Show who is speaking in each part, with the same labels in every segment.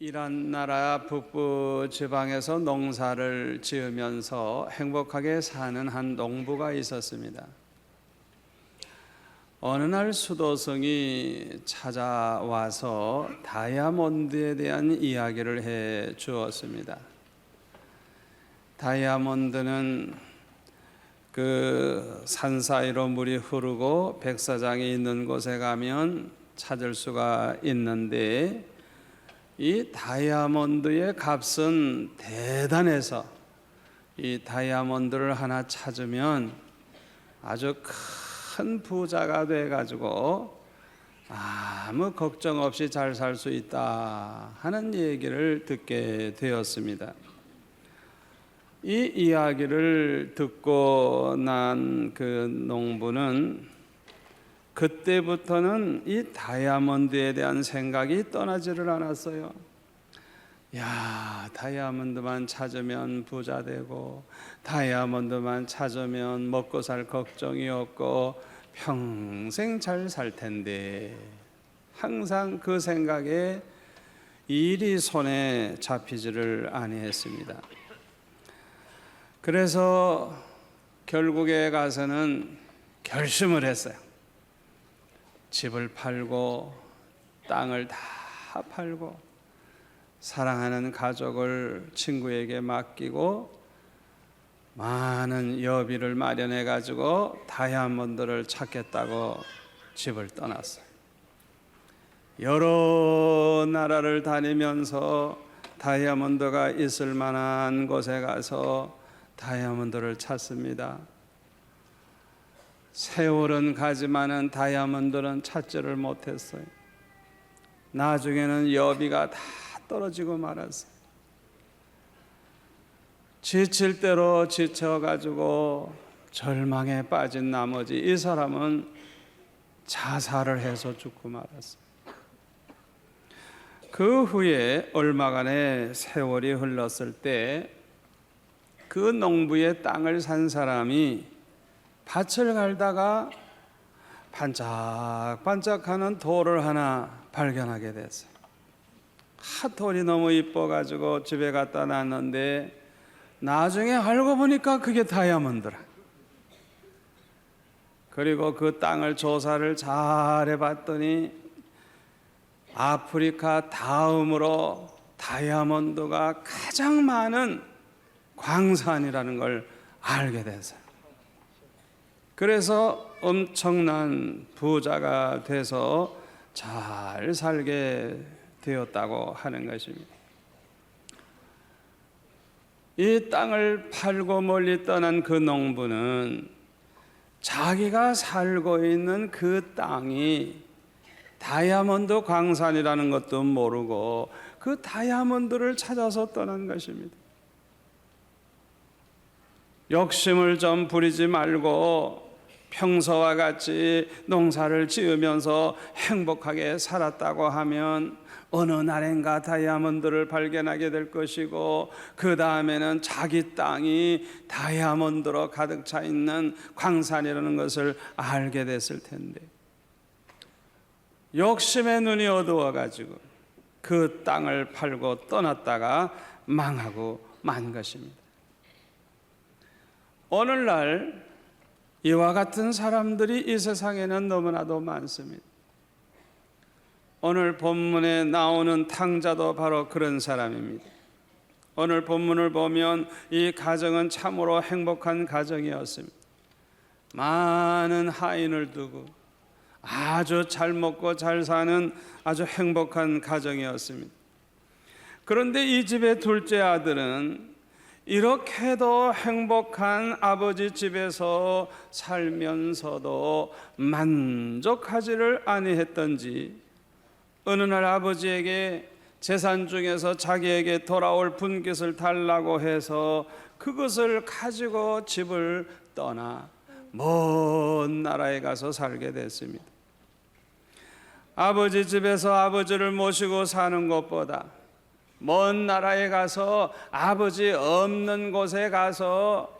Speaker 1: 이란 나라 북부 지방에서 농사를 지으면서 행복하게 사는 한 농부가 있었습니다. 어느 날 수도승이 찾아와서 다이아몬드에 대한 이야기를 해 주었습니다. 다이아몬드는 그 산 사이로 물이 흐르고 백사장이 있는 곳에 가면 찾을 수가 있는데, 이 다이아몬드의 값은 대단해서 이 다이아몬드를 하나 찾으면 아주 큰 부자가 돼가지고 아무 걱정 없이 잘 살 수 있다 하는 얘기를 듣게 되었습니다. 이 이야기를 듣고 난 그 농부는 그때부터는 이 다이아몬드에 대한 생각이 떠나지를 않았어요. 야, 다이아몬드만 찾으면 부자 되고, 다이아몬드만 찾으면 먹고 살 걱정이 없고 평생 잘 살 텐데, 항상 그 생각에 일이 손에 잡히지를 아니했습니다. 그래서 결국에 가서는 결심을 했어요. 집을 팔고 땅을 다 팔고 사랑하는 가족을 친구에게 맡기고 많은 여비를 마련해 가지고 다이아몬드를 찾겠다고 집을 떠났어요. 여러 나라를 다니면서 다이아몬드가 있을 만한 곳에 가서 다이아몬드를 찾습니다. 세월은 가지만은 다이아몬드는 찾지를 못했어요. 나중에는 여비가 다 떨어지고 말았어요. 지칠 대로 지쳐가지고 절망에 빠진 나머지 이 사람은 자살을 해서 죽고 말았어요. 그 후에 얼마간의 세월이 흘렀을 때 그 농부의 땅을 산 사람이 밭을 갈다가 반짝반짝하는 돌을 하나 발견하게 됐어요. 돌이 너무 이뻐가지고 집에 갖다 놨는데 나중에 알고 보니까 그게 다이아몬드라. 그리고 그 땅을 조사를 잘 해봤더니 아프리카 다음으로 다이아몬드가 가장 많은 광산이라는 걸 알게 됐어요. 그래서 엄청난 부자가 돼서 잘 살게 되었다고 하는 것입니다. 이 땅을 팔고 멀리 떠난 그 농부는 자기가 살고 있는 그 땅이 다이아몬드 광산이라는 것도 모르고 그 다이아몬드를 찾아서 떠난 것입니다. 욕심을 좀 부리지 말고 평소와 같이 농사를 지으면서 행복하게 살았다고 하면 어느 날인가 다이아몬드를 발견하게 될 것이고, 그 다음에는 자기 땅이 다이아몬드로 가득 차 있는 광산이라는 것을 알게 됐을 텐데, 욕심의 눈이 어두워가지고 그 땅을 팔고 떠났다가 망하고 만 것입니다. 오늘날 이와 같은 사람들이 이 세상에는 너무나도 많습니다. 오늘 본문에 나오는 탕자도 바로 그런 사람입니다. 오늘 본문을 보면 이 가정은 참으로 행복한 가정이었습니다. 많은 하인을 두고 아주 잘 먹고 잘 사는 아주 행복한 가정이었습니다. 그런데 이 집의 둘째 아들은 이렇게도 행복한 아버지 집에서 살면서도 만족하지를 아니했던지, 어느 날 아버지에게 재산 중에서 자기에게 돌아올 분깃을 달라고 해서 그것을 가지고 집을 떠나 먼 나라에 가서 살게 됐습니다. 아버지 집에서 아버지를 모시고 사는 것보다 먼 나라에 가서 아버지 없는 곳에 가서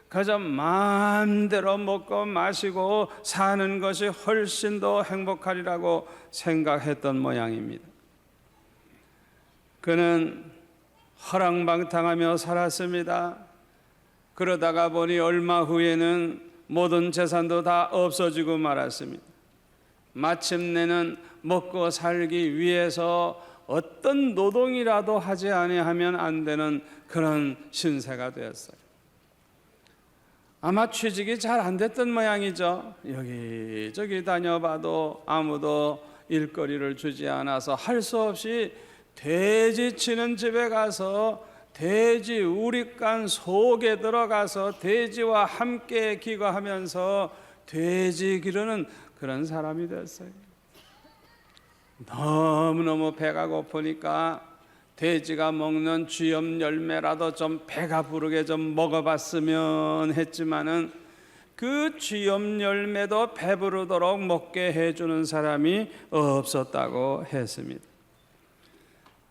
Speaker 1: 그저 마음대로 먹고 마시고 사는 것이 훨씬 더 행복하리라고 생각했던 모양입니다. 그는 허랑방탕하며 살았습니다. 그러다가 보니 얼마 후에는 모든 재산도 다 없어지고 말았습니다. 마침내는 먹고 살기 위해서 어떤 노동이라도 하지 아니하면 안 되는 그런 신세가 되었어요. 아마 취직이 잘 안 됐던 모양이죠. 여기저기 다녀봐도 아무도 일거리를 주지 않아서 할 수 없이 돼지 치는 집에 가서 돼지 우릿간 속에 들어가서 돼지와 함께 기거하면서 돼지 기르는 그런 사람이 됐어요. 너무너무 배가 고프니까 돼지가 먹는 쥐염 열매라도 좀 배가 부르게 좀 먹어봤으면 했지만은 그 쥐염 열매도 배부르도록 먹게 해주는 사람이 없었다고 했습니다.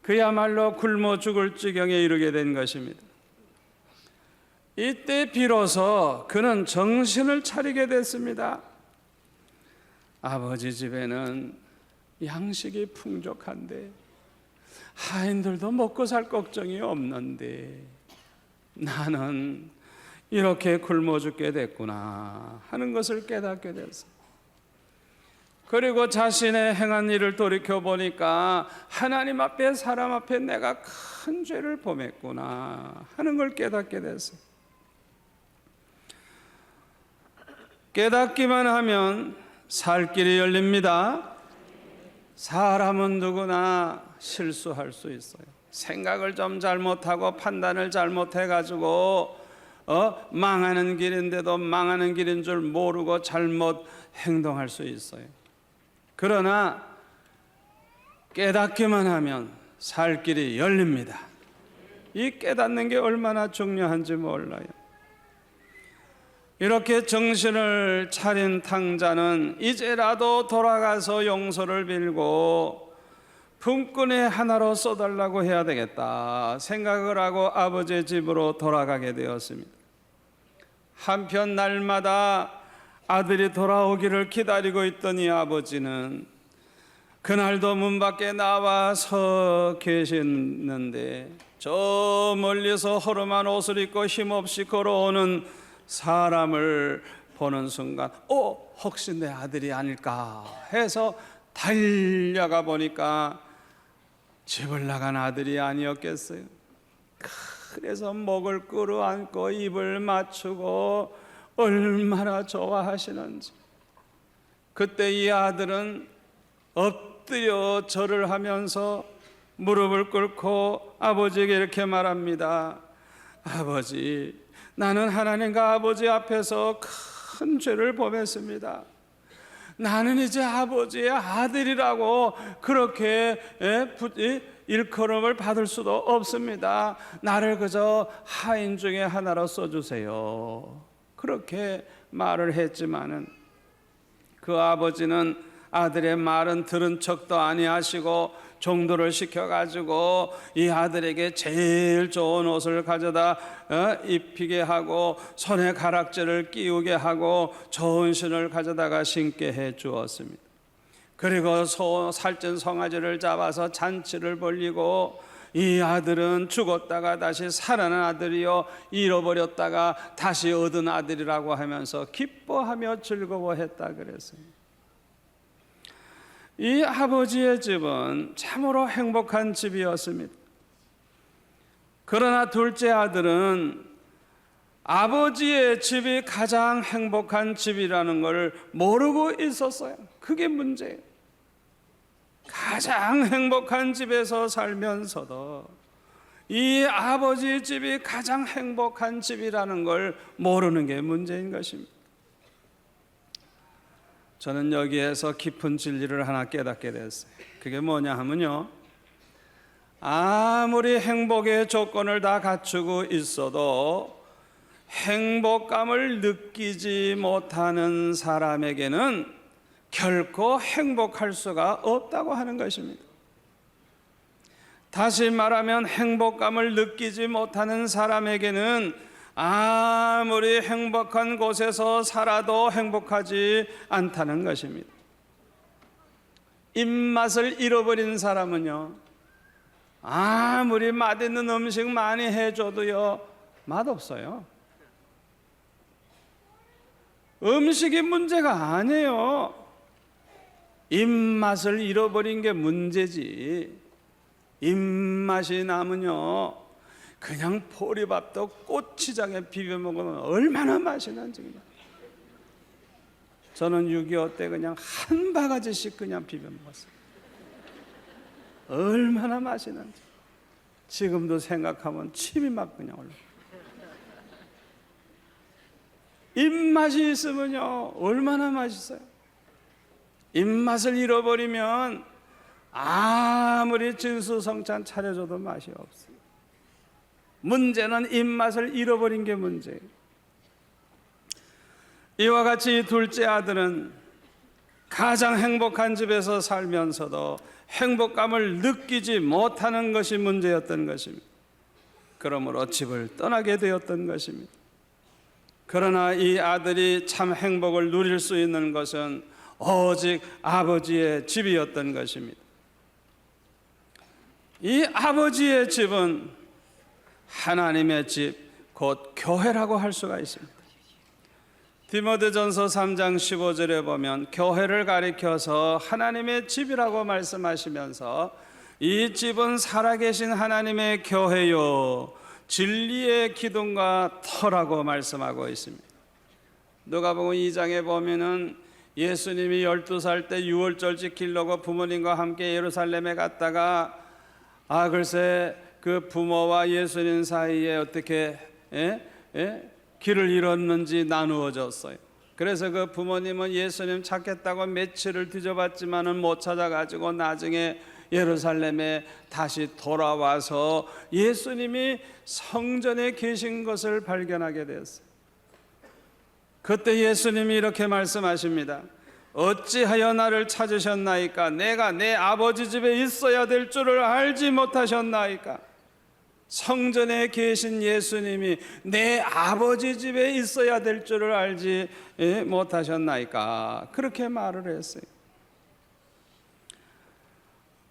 Speaker 1: 그야말로 굶어 죽을 지경에 이르게 된 것입니다. 이때 비로소 그는 정신을 차리게 됐습니다. 아버지 집에는 양식이 풍족한데 하인들도 먹고 살 걱정이 없는데 나는 이렇게 굶어 죽게 됐구나 하는 것을 깨닫게 됐어요. 그리고 자신의 행한 일을 돌이켜보니까 하나님 앞에 사람 앞에 내가 큰 죄를 범했구나 하는 걸 깨닫게 됐어요. 깨닫기만 하면 살 길이 열립니다. 사람은 누구나 실수할 수 있어요. 생각을 좀 잘못하고 판단을 잘못해가지고 망하는 길인데도 망하는 길인 줄 모르고 잘못 행동할 수 있어요. 그러나 깨닫기만 하면 살 길이 열립니다. 이 깨닫는 게 얼마나 중요한지 몰라요. 이렇게 정신을 차린 탕자는 이제라도 돌아가서 용서를 빌고 품꾼의 하나로 써달라고 해야 되겠다 생각을 하고 아버지의 집으로 돌아가게 되었습니다. 한편 날마다 아들이 돌아오기를 기다리고 있던 이 아버지는 그날도 문 밖에 나와서 계셨는데 저 멀리서 허름한 옷을 입고 힘없이 걸어오는 사람을 보는 순간 혹시 내 아들이 아닐까 해서 달려가 보니까 집을 나간 아들이 아니었겠어요. 그래서 목을 끌어안고 입을 맞추고 얼마나 좋아하시는지. 그때 이 아들은 엎드려 절을 하면서 무릎을 꿇고 아버지에게 이렇게 말합니다. 아버지, 나는 하나님과 아버지 앞에서 큰 죄를 범했습니다. 나는 이제 아버지의 아들이라고 그렇게 일컬음을 받을 수도 없습니다. 나를 그저 하인 중에 하나로 써주세요. 그렇게 말을 했지만은 그 아버지는 아들의 말은 들은 척도 아니하시고 종도를 시켜가지고 이 아들에게 제일 좋은 옷을 가져다 입히게 하고 손에 가락지를 끼우게 하고 좋은 신을 가져다가 신게 해 주었습니다. 그리고 살찐 송아지를 잡아서 잔치를 벌리고 이 아들은 죽었다가 다시 살아난 아들이요 잃어버렸다가 다시 얻은 아들이라고 하면서 기뻐하며 즐거워했다 그랬습니다. 이 아버지의 집은 참으로 행복한 집이었습니다. 그러나 둘째 아들은 아버지의 집이 가장 행복한 집이라는 걸 모르고 있었어요. 그게 문제예요. 가장 행복한 집에서 살면서도 이 아버지 집이 가장 행복한 집이라는 걸 모르는 게 문제인 것입니다. 저는 여기에서 깊은 진리를 하나 깨닫게 됐어요. 그게 뭐냐 하면요, 아무리 행복의 조건을 다 갖추고 있어도 행복감을 느끼지 못하는 사람에게는 결코 행복할 수가 없다고 하는 것입니다. 다시 말하면 행복감을 느끼지 못하는 사람에게는 아무리 행복한 곳에서 살아도 행복하지 않다는 것입니다. 입맛을 잃어버린 사람은요, 아무리 맛있는 음식 많이 해줘도요, 맛없어요. 음식이 문제가 아니에요. 입맛을 잃어버린 게 문제지. 입맛이 나면요, 그냥 보리밥도 고추장에 비벼 먹으면 얼마나 맛있는지. 저는 6.25 때 그냥 한 바가지씩 그냥 비벼 먹었어요. 얼마나 맛있는지. 지금도 생각하면 침이 막 그냥 올라요. 입맛이 있으면요, 얼마나 맛있어요. 입맛을 잃어버리면 아무리 진수성찬 차려줘도 맛이 없어요. 문제는 입맛을 잃어버린 게 문제예요. 이와 같이 둘째 아들은 가장 행복한 집에서 살면서도 행복감을 느끼지 못하는 것이 문제였던 것입니다. 그러므로 집을 떠나게 되었던 것입니다. 그러나 이 아들이 참 행복을 누릴 수 있는 것은 오직 아버지의 집이었던 것입니다. 이 아버지의 집은 하나님의 집, 곧 교회라고 할 수가 있습니다. 디모데전서 3장 15절에 보면 교회를 가리켜서 하나님의 집이라고 말씀하시면서 이 집은 살아계신 하나님의 교회요 진리의 기둥과 터라고 말씀하고 있습니다. 누가복음 2장에 보면은 예수님이 12살 때 유월절 지키려고 부모님과 함께 예루살렘에 갔다가 글쎄 그 부모와 예수님 사이에 어떻게 길을 잃었는지 나누어졌어요. 그래서 그 부모님은 예수님 찾겠다고 며칠을 뒤져봤지만은 못 찾아가지고 나중에 예루살렘에 다시 돌아와서 예수님이 성전에 계신 것을 발견하게 되었어요. 그때 예수님이 이렇게 말씀하십니다. 어찌하여 나를 찾으셨나이까? 내가 내 아버지 집에 있어야 될 줄을 알지 못하셨나이까? 성전에 계신 예수님이 내 아버지 집에 있어야 될 줄을 알지 못하셨나이까? 그렇게 말을 했어요.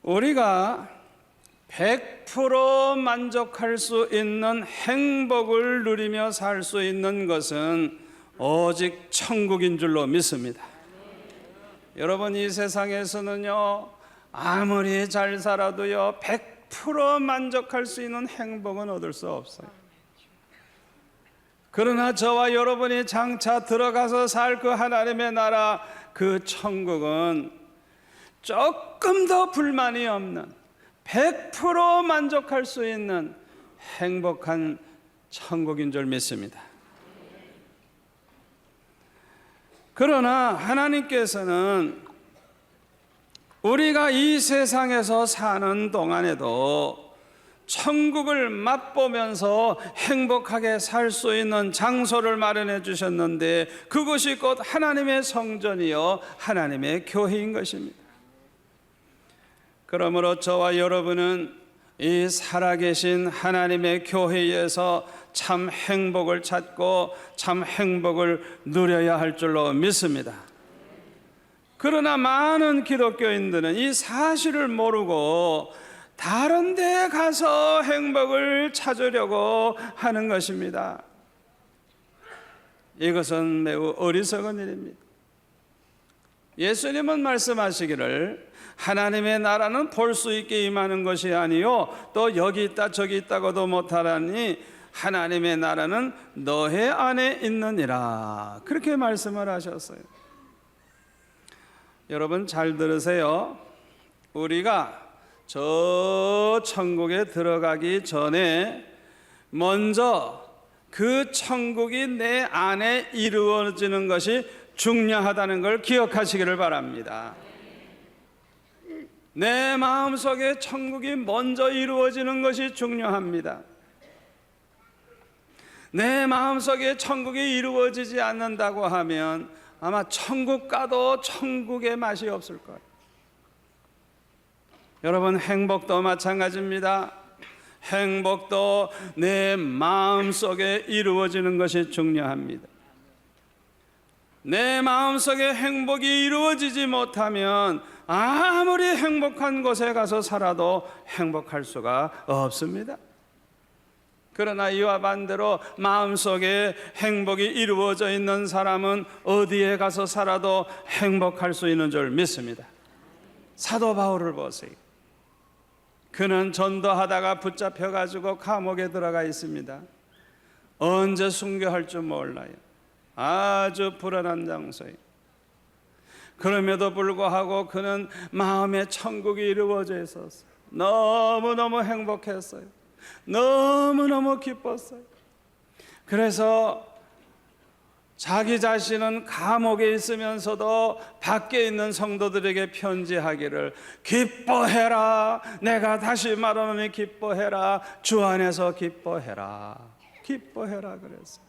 Speaker 1: 우리가 100% 만족할 수 있는 행복을 누리며 살 수 있는 것은 오직 천국인 줄로 믿습니다. 여러분, 이 세상에서는요, 아무리 잘 살아도요 100% 만족할 수 있는 행복은 얻을 수 없어요. 그러나 저와 여러분이 장차 들어가서 살 그 하나님의 나라, 그 천국은 조금 더 불만이 없는 100% 만족할 수 있는 행복한 천국인 줄 믿습니다. 그러나 하나님께서는 우리가 이 세상에서 사는 동안에도 천국을 맛보면서 행복하게 살 수 있는 장소를 마련해 주셨는데 그것이 곧 하나님의 성전이요 하나님의 교회인 것입니다. 그러므로 저와 여러분은 이 살아계신 하나님의 교회에서 참 행복을 찾고 참 행복을 누려야 할 줄로 믿습니다. 그러나 많은 기독교인들은 이 사실을 모르고 다른 데 가서 행복을 찾으려고 하는 것입니다. 이것은 매우 어리석은 일입니다. 예수님은 말씀하시기를 하나님의 나라는 볼 수 있게 임하는 것이 아니요 또 여기 있다 저기 있다고도 못하라니 하나님의 나라는 너의 안에 있느니라, 그렇게 말씀을 하셨어요. 여러분 잘 들으세요. 우리가 저 천국에 들어가기 전에 먼저 그 천국이 내 안에 이루어지는 것이 중요하다는 걸 기억하시기를 바랍니다. 내 마음속에 천국이 먼저 이루어지는 것이 중요합니다. 내 마음속에 천국이 이루어지지 않는다고 하면 아마 천국 가도 천국의 맛이 없을 거예요. 여러분, 행복도 마찬가지입니다. 행복도 내 마음속에 이루어지는 것이 중요합니다. 내 마음속에 행복이 이루어지지 못하면 아무리 행복한 곳에 가서 살아도 행복할 수가 없습니다. 그러나 이와 반대로 마음속에 행복이 이루어져 있는 사람은 어디에 가서 살아도 행복할 수 있는 줄 믿습니다. 사도 바울을 보세요. 그는 전도하다가 붙잡혀가지고 감옥에 들어가 있습니다. 언제 순교할 줄 몰라요. 아주 불안한 장소에. 그럼에도 불구하고 그는 마음의 천국이 이루어져 있었어요. 너무너무 행복했어요. 너무너무 기뻤어요. 그래서 자기 자신은 감옥에 있으면서도 밖에 있는 성도들에게 편지하기를, 기뻐해라, 내가 다시 말하노니 기뻐해라, 주 안에서 기뻐해라, 기뻐해라 그랬어요.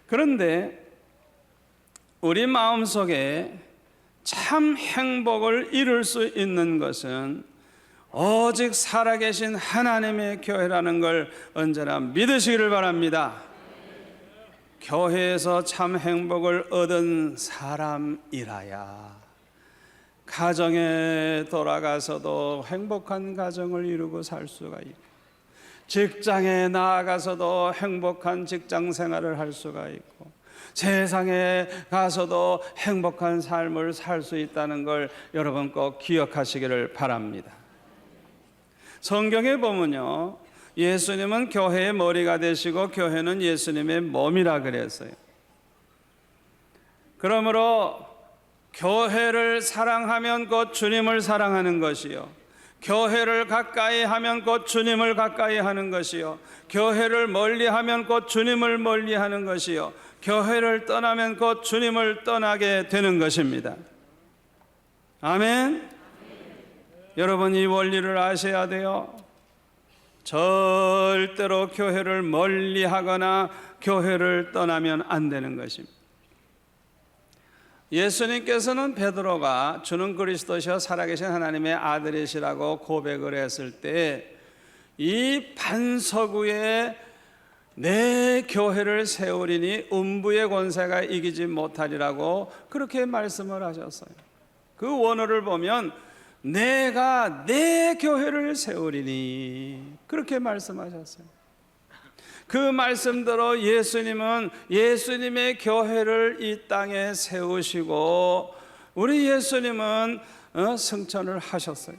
Speaker 1: 그런데 우리 마음속에 참 행복을 이룰 수 있는 것은 오직 살아계신 하나님의 교회라는 걸 언제나 믿으시기를 바랍니다. 교회에서 참 행복을 얻은 사람이라야 가정에 돌아가서도 행복한 가정을 이루고 살 수가 있고, 직장에 나아가서도 행복한 직장 생활을 할 수가 있고, 세상에 가서도 행복한 삶을 살 수 있다는 걸 여러분 꼭 기억하시기를 바랍니다. 성경에 보면요, 예수님은 교회의 머리가 되시고 교회는 예수님의 몸이라 그랬어요. 그러므로 교회를 사랑하면 곧 주님을 사랑하는 것이요, 교회를 가까이 하면 곧 주님을 가까이 하는 것이요, 교회를 멀리하면 곧 주님을 멀리하는 것이요, 교회를 떠나면 곧 주님을 떠나게 되는 것입니다. 아멘. 여러분, 이 원리를 아셔야 돼요. 절대로 교회를 멀리하거나 교회를 떠나면 안 되는 것입니다. 예수님께서는 베드로가 주는 그리스도시요 살아계신 하나님의 아들이시라고 고백을 했을 때, 이 반석 위에 내 교회를 세우리니 음부의 권세가 이기지 못하리라고 그렇게 말씀을 하셨어요. 그 원어를 보면 내가 내 교회를 세우리니 그렇게 말씀하셨어요. 그 말씀대로 예수님은 예수님의 교회를 이 땅에 세우시고, 우리 예수님은 승천을 하셨어요.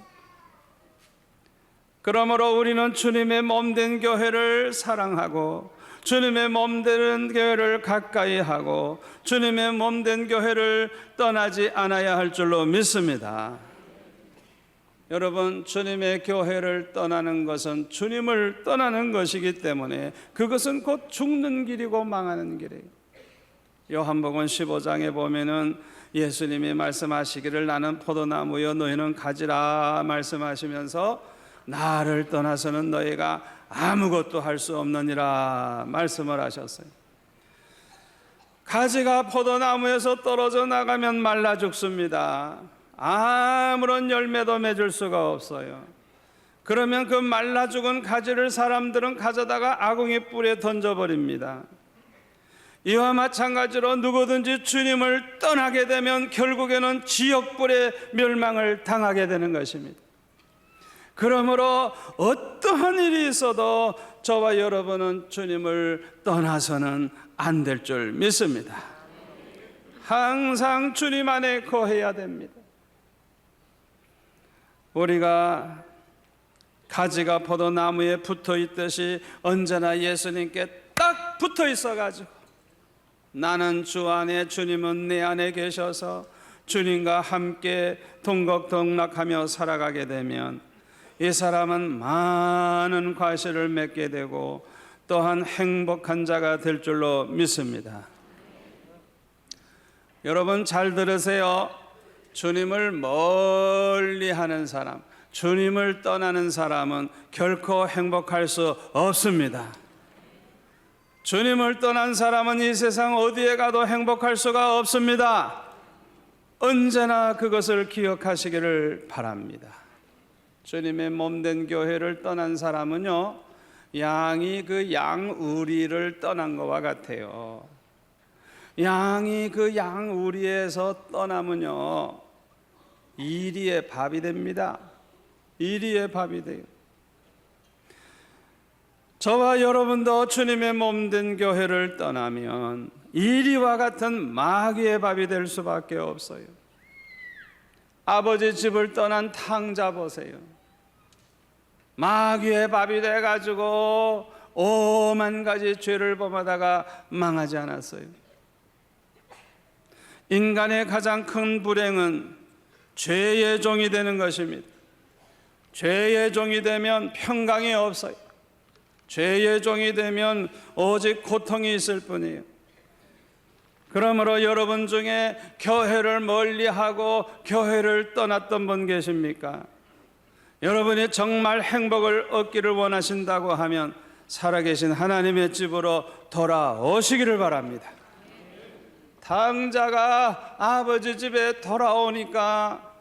Speaker 1: 그러므로 우리는 주님의 몸된 교회를 사랑하고, 주님의 몸된 교회를 가까이 하고, 주님의 몸된 교회를 떠나지 않아야 할 줄로 믿습니다. 여러분, 주님의 교회를 떠나는 것은 주님을 떠나는 것이기 때문에 그것은 곧 죽는 길이고 망하는 길이에요. 요한복음 15장에 보면은 예수님이 말씀하시기를, 나는 포도나무여 너희는 가지라 말씀하시면서 나를 떠나서는 너희가 아무것도 할 수 없느니라 말씀을 하셨어요. 가지가 포도나무에서 떨어져 나가면 말라 죽습니다. 아무런 열매도 맺을 수가 없어요. 그러면 그 말라 죽은 가지를 사람들은 가져다가 아궁이 뿔에 던져버립니다. 이와 마찬가지로 누구든지 주님을 떠나게 되면 결국에는 지옥불의 멸망을 당하게 되는 것입니다. 그러므로 어떠한 일이 있어도 저와 여러분은 주님을 떠나서는 안 될 줄 믿습니다. 항상 주님 안에 거해야 됩니다. 우리가 가지가 포도나무에 붙어 있듯이 언제나 예수님께 딱 붙어 있어가지고, 나는 주 안에, 주님은 내 안에 계셔서 주님과 함께 동거동락하며 살아가게 되면 이 사람은 많은 과실을 맺게 되고 또한 행복한 자가 될 줄로 믿습니다. 여러분 잘 들으세요. 주님을 멀리하는 사람, 주님을 떠나는 사람은 결코 행복할 수 없습니다. 주님을 떠난 사람은 이 세상 어디에 가도 행복할 수가 없습니다. 언제나 그것을 기억하시기를 바랍니다. 주님의 몸된 교회를 떠난 사람은요, 양이 그 양우리를 떠난 것과 같아요. 양이 그 양 우리에서 떠나면요, 이리의 밥이 됩니다. 이리의 밥이 돼요. 저와 여러분도 주님의 몸된 교회를 떠나면 이리와 같은 마귀의 밥이 될 수밖에 없어요. 아버지 집을 떠난 탕자 보세요. 마귀의 밥이 돼가지고 오만 가지 죄를 범하다가 망하지 않았어요. 인간의 가장 큰 불행은 죄의 종이 되는 것입니다. 죄의 종이 되면 평강이 없어요. 죄의 종이 되면 오직 고통이 있을 뿐이에요. 그러므로 여러분 중에 교회를 멀리하고 교회를 떠났던 분 계십니까? 여러분이 정말 행복을 얻기를 원하신다고 하면 살아계신 하나님의 집으로 돌아오시기를 바랍니다. 탕자가 아버지 집에 돌아오니까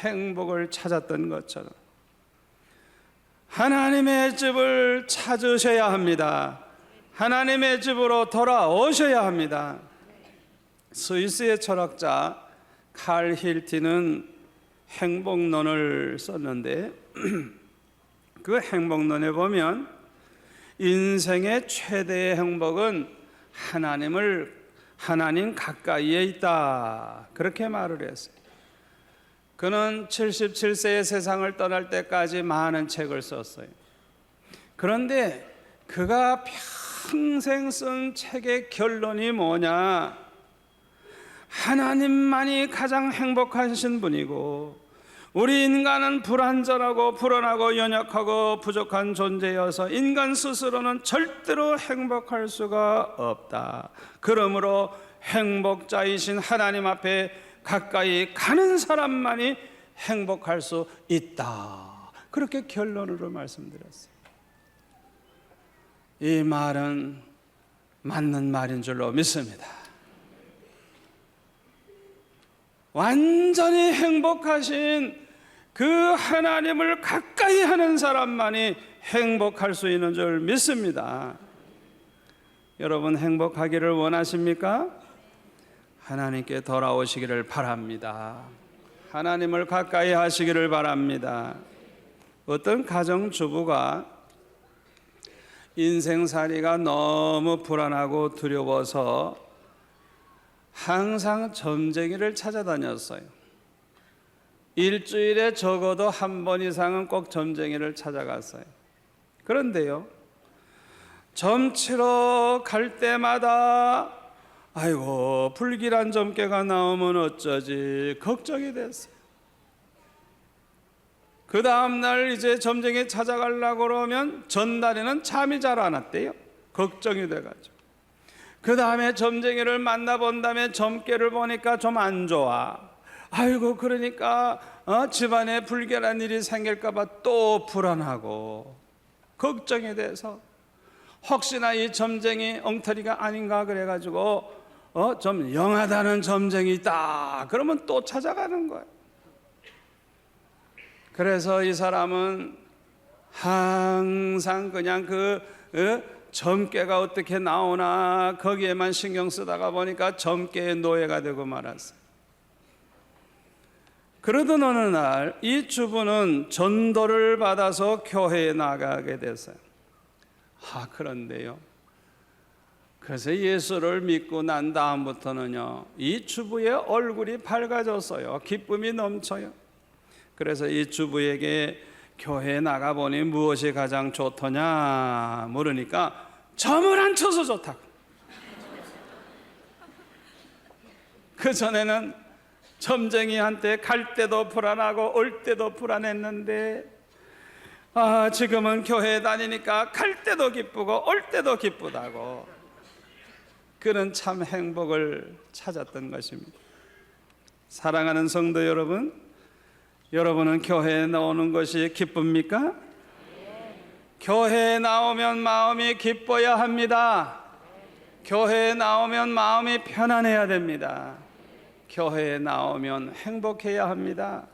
Speaker 1: 행복을 찾았던 것처럼 하나님의 집을 찾으셔야 합니다. 하나님의 집으로 돌아오셔야 합니다. 스위스의 철학자 칼 힐티는 행복론을 썼는데 그 행복론에 보면 인생의 최대의 행복은 하나님 가까이에 있다, 그렇게 말을 했어요. 그는 77세의 세상을 떠날 때까지 많은 책을 썼어요. 그런데 그가 평생 쓴 책의 결론이 뭐냐? 하나님만이 가장 행복하신 분이고 우리 인간은 불완전하고 불안하고 연약하고 부족한 존재여서 인간 스스로는 절대로 행복할 수가 없다. 그러므로 행복자이신 하나님 앞에 가까이 가는 사람만이 행복할 수 있다, 그렇게 결론으로 말씀드렸어요. 이 말은 맞는 말인 줄로 믿습니다. 완전히 행복하신 그 하나님을 가까이 하는 사람만이 행복할 수 있는 줄 믿습니다. 여러분 행복하기를 원하십니까? 하나님께 돌아오시기를 바랍니다. 하나님을 가까이 하시기를 바랍니다. 어떤 가정주부가 인생살이가 너무 불안하고 두려워서 항상 점쟁이를 찾아다녔어요. 일주일에 적어도 한 번 이상은 꼭 점쟁이를 찾아갔어요. 그런데요, 점치러 갈 때마다 아이고 불길한 점괘가 나오면 어쩌지 걱정이 됐어요. 그 다음날 이제 점쟁이 찾아가려고 그러면 전날에는 잠이 잘 안 왔대요. 걱정이 돼가지고. 그 다음에 점쟁이를 만나본 다음에 점괘를 보니까 좀 안 좋아. 아이고 그러니까 집안에 불길한 일이 생길까봐 또 불안하고 걱정이 돼서 혹시나 이 점쟁이 엉터리가 아닌가 그래가지고 좀 영하다는 점쟁이 있다 그러면 또 찾아가는 거예요. 그래서 이 사람은 항상 그냥 점괘가 어떻게 나오나 거기에만 신경 쓰다가 보니까 점괘의 노예가 되고 말았어요. 그러던 어느 날 이 주부는 전도를 받아서 교회에 나가게 됐어요. 그런데요, 그래서 예수를 믿고 난 다음부터는요, 이 주부의 얼굴이 밝아졌어요. 기쁨이 넘쳐요. 그래서 이 주부에게 교회에 나가보니 무엇이 가장 좋더냐 물으니까 점을 안 쳐서 좋다고. 그 전에는 점쟁이한테 갈 때도 불안하고 올 때도 불안했는데 지금은 교회에 다니니까 갈 때도 기쁘고 올 때도 기쁘다고. 그는 참 행복을 찾았던 것입니다. 사랑하는 성도 여러분, 여러분은 교회에 나오는 것이 기쁩니까? 교회에 나오면 마음이 기뻐야 합니다. 교회에 나오면 마음이 편안해야 됩니다. 교회에 나오면 행복해야 합니다.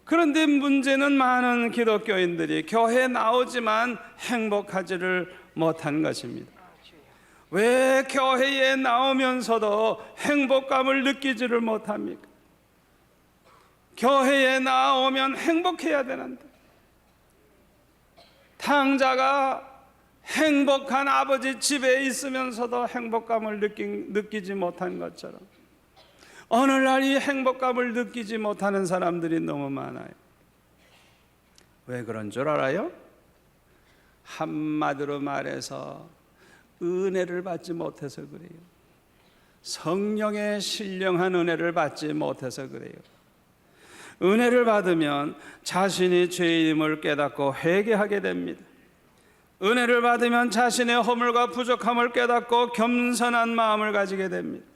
Speaker 1: 그런데 문제는 많은 기독교인들이 교회에 나오지만 행복하지를 못한 것입니다. 왜 교회에 나오면서도 행복감을 느끼지를 못합니까? 교회에 나오면 행복해야 되는데, 탕자가 행복한 아버지 집에 있으면서도 행복감을 느끼지 못한 것처럼 오늘날 이 행복감을 느끼지 못하는 사람들이 너무 많아요. 왜 그런 줄 알아요? 한마디로 말해서 은혜를 받지 못해서 그래요. 성령의 신령한 은혜를 받지 못해서 그래요. 은혜를 받으면 자신이 죄인임을 깨닫고 회개하게 됩니다. 은혜를 받으면 자신의 허물과 부족함을 깨닫고 겸손한 마음을 가지게 됩니다.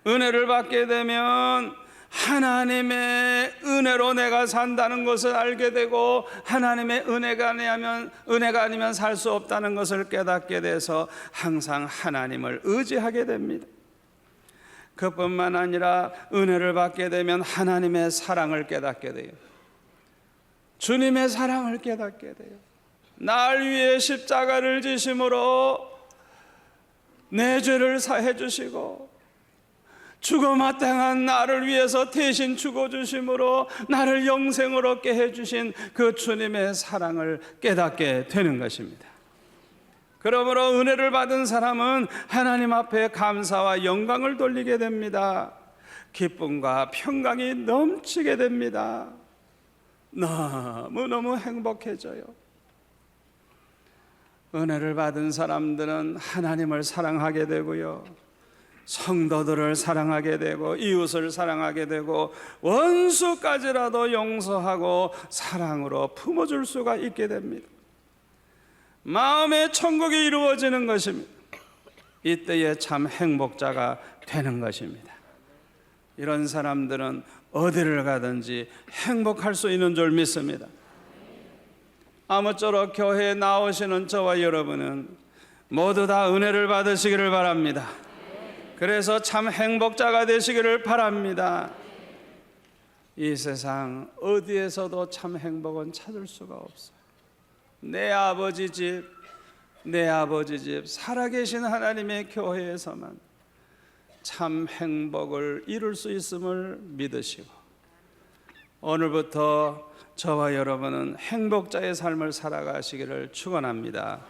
Speaker 1: 은혜를 받게 되면 하나님의 은혜로 내가 산다는 것을 알게 되고, 하나님의 은혜가 아니면 살 수 없다는 것을 깨닫게 돼서 항상 하나님을 의지하게 됩니다. 그뿐만 아니라 은혜를 받게 되면 하나님의 사랑을 깨닫게 돼요. 주님의 사랑을 깨닫게 돼요. 날 위해 십자가를 지심으로 내 죄를 사해 주시고, 죽어 마땅한 나를 위해서 대신 죽어주심으로 나를 영생을 얻게 해주신 그 주님의 사랑을 깨닫게 되는 것입니다. 그러므로 은혜를 받은 사람은 하나님 앞에 감사와 영광을 돌리게 됩니다. 기쁨과 평강이 넘치게 됩니다. 너무너무 행복해져요. 은혜를 받은 사람들은 하나님을 사랑하게 되고요, 성도들을 사랑하게 되고, 이웃을 사랑하게 되고, 원수까지라도 용서하고 사랑으로 품어줄 수가 있게 됩니다. 마음의 천국이 이루어지는 것입니다. 이때에 참 행복자가 되는 것입니다. 이런 사람들은 어디를 가든지 행복할 수 있는 줄 믿습니다. 아무쪼록 교회에 나오시는 저와 여러분은 모두 다 은혜를 받으시기를 바랍니다. 그래서 참 행복자가 되시기를 바랍니다. 이 세상 어디에서도 참 행복은 찾을 수가 없어요. 내 아버지 집 살아계신 하나님의 교회에서만 참 행복을 이룰 수 있음을 믿으시고, 오늘부터 저와 여러분은 행복자의 삶을 살아가시기를 축원합니다.